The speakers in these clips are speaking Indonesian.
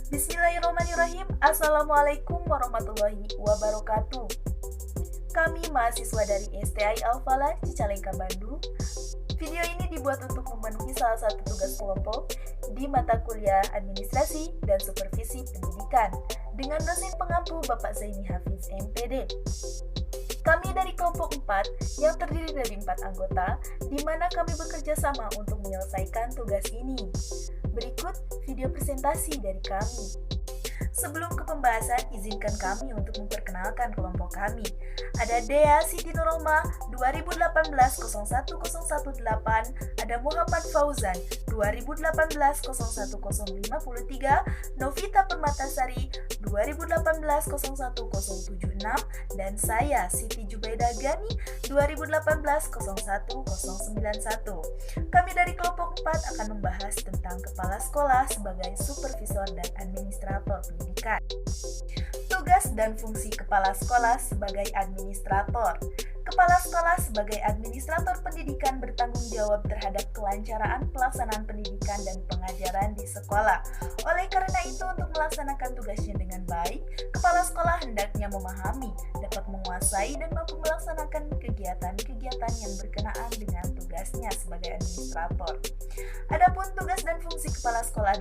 Bismillahirrahmanirrahim. Assalamualaikum warahmatullahi wabarakatuh. Kami mahasiswa dari STI Al-Falah Cicalengka, Bandung. Video ini dibuat untuk memenuhi salah satu tugas kelompok di mata kuliah Administrasi dan Supervisi Pendidikan dengan dosen pengampu Bapak Zaini Hafiz MPD. Kami dari kelompok 4 yang terdiri dari 4 anggota, di mana kami bekerja sama untuk menyelesaikan tugas ini. Berikut video presentasi dari kami. Sebelum ke pembahasan, izinkan kami untuk memperkenalkan kelompok kami. Ada Dea Siti Nurulma 2018-01018, ada Muhammad Fauzan 2018-01053, Novita Permatasari 2018-01076, dan saya Siti Jubaida Gani 2018-01091. Kami dari kelompok 4 akan membahas tentang kepala sekolah sebagai supervisor dan administrator pendidikan. Tugas dan fungsi kepala sekolah sebagai administrator. Kepala sekolah sebagai administrator pendidikan bertanggung jawab terhadap kelancaran pelaksanaan pendidikan dan pengajaran di sekolah. Oleh karena itu, untuk melaksanakan tugasnya dengan baik, kepala sekolah hendaknya memahami, dapat menguasai, dan mampu melaksanakan kegiatan-kegiatan yang berkenaan dengan tugasnya sebagai administrator. Adapun tugas dan fungsi kepala sekolah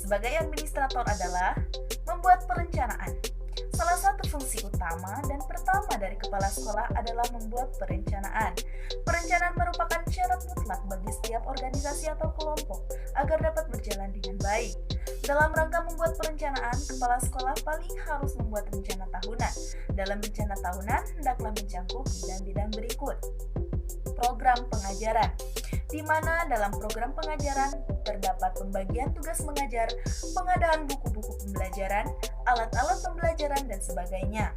sebagai administrator adalah membuat perencanaan. Salah satu fungsi utama dan pertama dari kepala sekolah adalah membuat perencanaan. Perencanaan merupakan syarat mutlak bagi setiap organisasi atau kelompok agar dapat berjalan dengan baik. Dalam rangka membuat perencanaan, kepala sekolah paling harus membuat rencana tahunan. Dalam rencana tahunan, hendaklah mencakup bidang-bidang berikut. Program pengajaran, di mana dalam program pengajaran terdapat pembagian tugas mengajar, pengadaan buku-buku pembelajaran, alat-alat pembelajaran, dan sebagainya.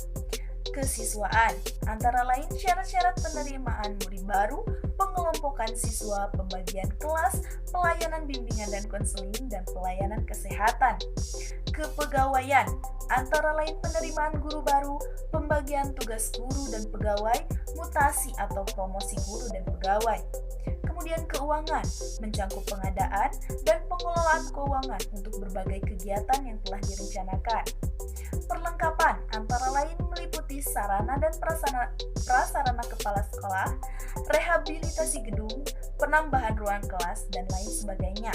Kesiswaan, antara lain syarat-syarat penerimaan murid baru, pengelompokan siswa, pembagian kelas, pelayanan bimbingan dan konseling, dan pelayanan kesehatan. Kepegawaian, antara lain penerimaan guru baru, pembagian tugas guru dan pegawai, mutasi atau promosi guru dan pegawai. Kemudian keuangan, mencakup pengadaan dan pengelolaan keuangan untuk berbagai kegiatan yang telah direncanakan. Perlengkapan, antara lain meliputi sarana dan prasarana kepala sekolah, rehabilitasi gedung, penambahan ruang kelas, dan lain sebagainya.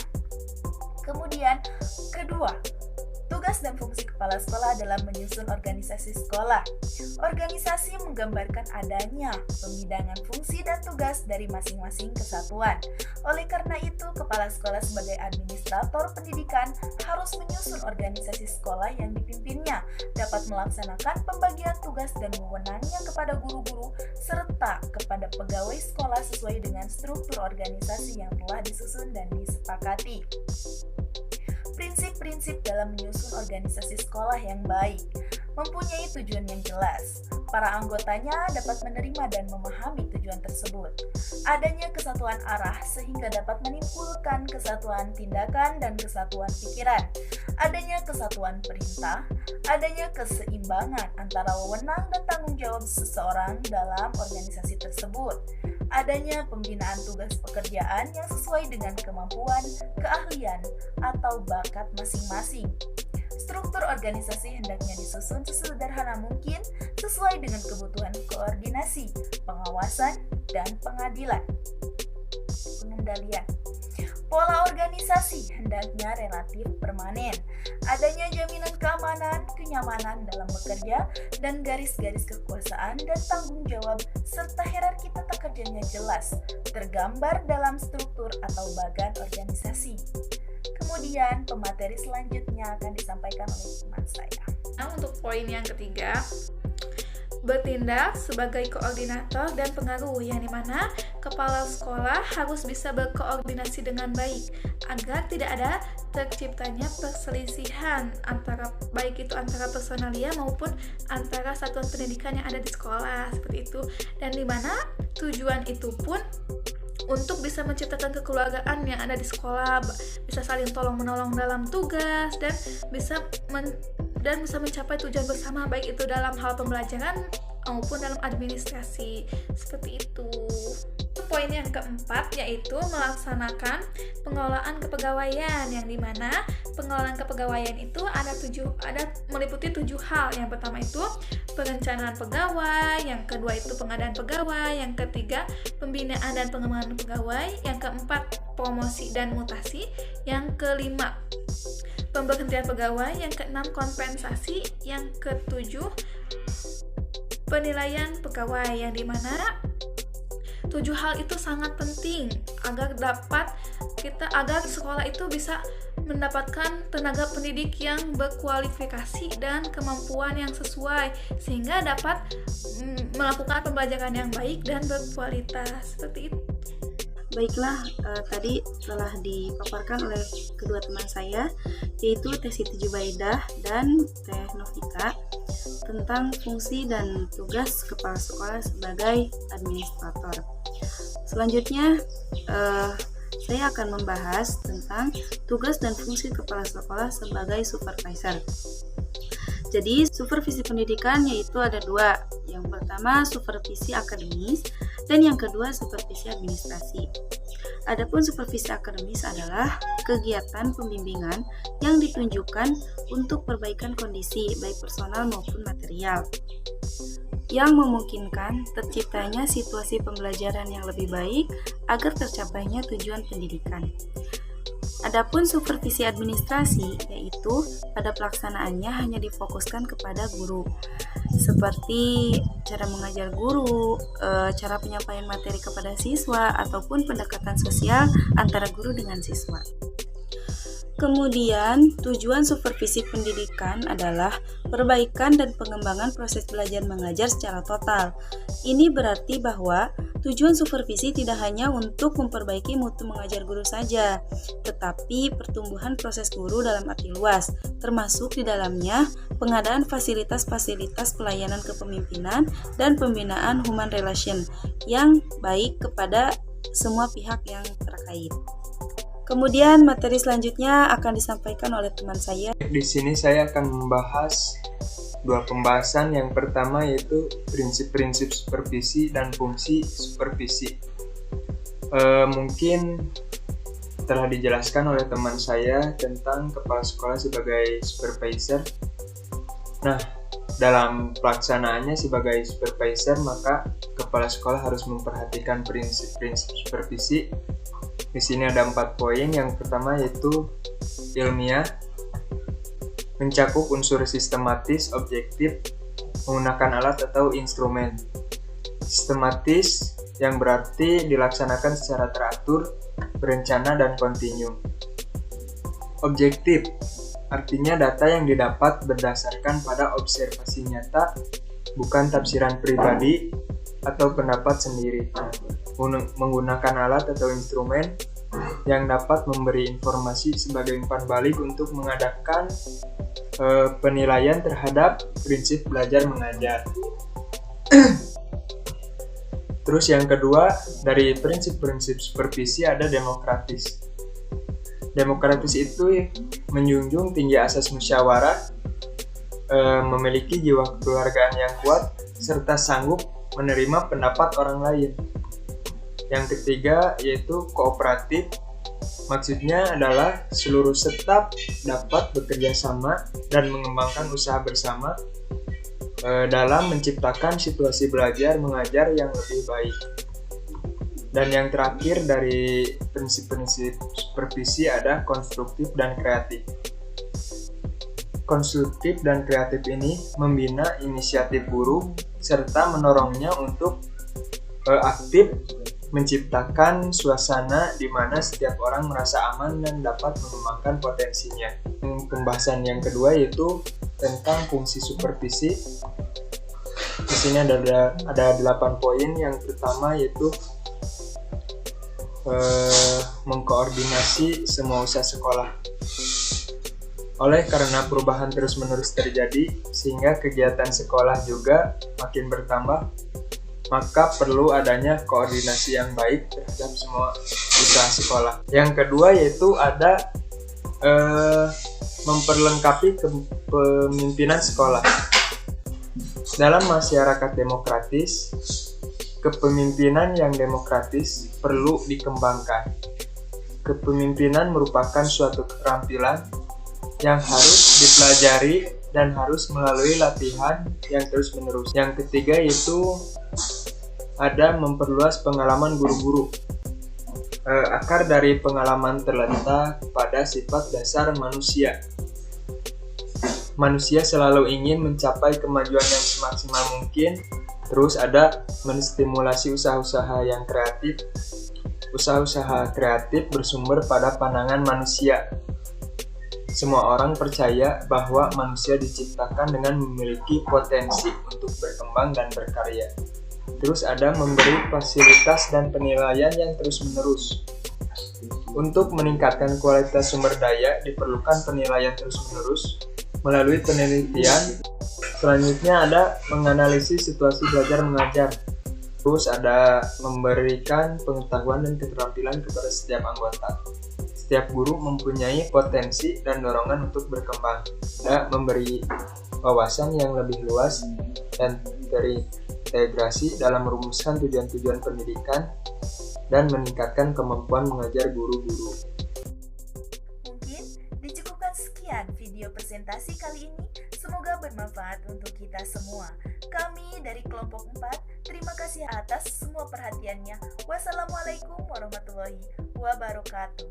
Kemudian, kedua, tugas dan fungsi kepala sekolah adalah menyusun organisasi sekolah. Organisasi menggambarkan adanya pembidangan fungsi dan tugas dari masing-masing kesatuan. Oleh karena itu, kepala sekolah sebagai administrator pendidikan harus menyusun organisasi sekolah yang dipimpinnya, dapat melaksanakan pembagian tugas dan wewenangnya kepada guru-guru serta kepada pegawai sekolah sesuai dengan struktur organisasi yang telah disusun dan disepakati. Prinsip-prinsip dalam menyusun organisasi sekolah yang baik, mempunyai tujuan yang jelas. Para anggotanya dapat menerima dan memahami tujuan tersebut. Adanya kesatuan arah sehingga dapat menimbulkan kesatuan tindakan dan kesatuan pikiran. Adanya kesatuan perintah, adanya keseimbangan antara wewenang dan tanggung jawab seseorang dalam organisasi tersebut. Adanya pembinaan tugas pekerjaan yang sesuai dengan kemampuan, keahlian, atau bakat masing-masing. Struktur organisasi hendaknya disusun sesederhana mungkin sesuai dengan kebutuhan koordinasi, pengawasan, dan pengendalian. Pola organisasi hendaknya relatif permanen. Adanya jaminan keamanan, kenyamanan dalam bekerja, dan garis-garis kekuasaan dan tanggung jawab, serta hierarki tata kerjanya jelas, tergambar dalam struktur atau bagan organisasi. Kemudian, pemateri selanjutnya akan disampaikan oleh teman saya. Nah, untuk poin yang ketiga, bertindak sebagai koordinator dan pengaruh, yang dimana kepala sekolah harus bisa berkoordinasi dengan baik agar tidak ada terciptanya perselisihan baik itu antara personalia maupun antara satuan pendidikan yang ada di sekolah, seperti itu. Dan dimana tujuan itu pun untuk bisa menciptakan kekeluargaan yang ada di sekolah, bisa saling tolong-menolong dalam tugas, dan bisa mencapai tujuan bersama, baik itu dalam hal pembelajaran maupun dalam administrasi, seperti itu. poin yang keempat yaitu melaksanakan pengelolaan kepegawaian, yang dimana pengelolaan kepegawaian itu meliputi 7 hal. Yang pertama itu perencanaan pegawai, yang kedua itu pengadaan pegawai, yang ketiga pembinaan dan pengembangan pegawai, yang keempat promosi dan mutasi, yang kelima pemberhentian pegawai, yang keenam kompensasi, yang ketujuh penilaian pegawai, yang dimana 7 hal itu sangat penting agar sekolah itu bisa mendapatkan tenaga pendidik yang berkualifikasi dan kemampuan yang sesuai sehingga dapat melakukan pembelajaran yang baik dan berkualitas. Seperti itu. Baiklah, tadi telah dipaparkan oleh kedua teman saya, yaitu Teh Siti Jubaidah dan Teh Novita, tentang fungsi dan tugas kepala sekolah sebagai administrator. Selanjutnya, saya akan membahas tentang tugas dan fungsi kepala sekolah sebagai supervisor. Jadi, supervisi pendidikan yaitu ada 2. Yang pertama, supervisi akademis, dan yang kedua, supervisi administrasi. Adapun supervisi akademis adalah kegiatan pembimbingan yang ditunjukkan untuk perbaikan kondisi baik personal maupun material, yang memungkinkan terciptanya situasi pembelajaran yang lebih baik agar tercapainya tujuan pendidikan. Adapun supervisi administrasi, yaitu pada pelaksanaannya hanya difokuskan kepada guru, seperti cara mengajar guru, cara penyampaian materi kepada siswa, ataupun pendekatan sosial antara guru dengan siswa. Kemudian, tujuan supervisi pendidikan adalah perbaikan dan pengembangan proses belajar mengajar secara total. Ini berarti bahwa tujuan supervisi tidak hanya untuk memperbaiki mutu mengajar guru saja, tetapi pertumbuhan proses guru dalam arti luas, termasuk di dalamnya pengadaan fasilitas-fasilitas pelayanan kepemimpinan dan pembinaan human relation yang baik kepada semua pihak yang terkait. Kemudian materi selanjutnya akan disampaikan oleh teman saya. Di sini saya akan membahas 2 pembahasan. Yang pertama yaitu prinsip-prinsip supervisi dan fungsi supervisi. Mungkin telah dijelaskan oleh teman saya tentang kepala sekolah sebagai supervisor. Nah, dalam pelaksanaannya sebagai supervisor, maka kepala sekolah harus memperhatikan prinsip-prinsip supervisi. Di sini ada 4 poin. Yang pertama yaitu ilmiah, mencakup unsur sistematis, objektif, menggunakan alat atau instrumen. Sistematis yang berarti dilaksanakan secara teratur, berencana, dan kontinu. Objektif artinya data yang didapat berdasarkan pada observasi nyata, bukan tafsiran pribadi atau pendapat sendiri. Menggunakan alat atau instrumen yang dapat memberi informasi sebagai umpan balik untuk mengadakan penilaian terhadap prinsip belajar mengajar. Terus yang kedua, dari prinsip-prinsip supervisi ada demokratis. Demokratis itu menjunjung tinggi asas musyawarah, memiliki jiwa kekeluargaan yang kuat, serta sanggup menerima pendapat orang lain. Yang ketiga yaitu kooperatif, maksudnya adalah seluruh staf dapat bekerja sama dan mengembangkan usaha bersama dalam menciptakan situasi belajar mengajar yang lebih baik. Dan yang terakhir dari prinsip-prinsip supervisi ada konstruktif dan kreatif. Konstruktif dan kreatif ini membina inisiatif guru serta mendorongnya untuk aktif menciptakan suasana di mana setiap orang merasa aman dan dapat mengembangkan potensinya. Pembahasan yang kedua yaitu tentang fungsi supervisi. Di sini ada 8 poin. Yang pertama yaitu mengkoordinasi semua usaha sekolah. Oleh karena perubahan terus-menerus terjadi sehingga kegiatan sekolah juga makin bertambah, maka perlu adanya koordinasi yang baik terhadap semua usaha sekolah. Yang kedua yaitu ada memperlengkapi kepemimpinan sekolah. Dalam masyarakat demokratis, Kepemimpinan yang demokratis perlu dikembangkan. Kepemimpinan merupakan suatu keterampilan yang harus dipelajari dan harus melalui latihan yang terus-menerus. Yang ketiga yaitu ada memperluas pengalaman guru-guru. Akar dari pengalaman terletak pada sifat dasar manusia. Manusia selalu ingin mencapai kemajuan yang semaksimal mungkin. Terus ada menstimulasi usaha-usaha yang kreatif. Usaha-usaha kreatif bersumber pada pandangan manusia. Semua orang percaya bahwa manusia diciptakan dengan memiliki potensi untuk berkembang dan berkarya. Terus ada memberi fasilitas dan penilaian yang terus-menerus. Untuk meningkatkan kualitas sumber daya diperlukan penilaian terus-menerus melalui penelitian. Selanjutnya ada menganalisis situasi belajar mengajar. Terus ada memberikan pengetahuan dan keterampilan kepada setiap anggota. Setiap guru mempunyai potensi dan dorongan untuk berkembang. Ada memberi wawasan yang lebih luas dan terintegrasi dalam merumuskan tujuan-tujuan pendidikan dan meningkatkan kemampuan mengajar guru-guru. Mungkin dicukupkan sekian video presentasi kali ini. Semoga bermanfaat untuk kita semua. Kami dari kelompok 4, terima kasih atas semua perhatiannya. Wassalamualaikum warahmatullahi wabarakatuh.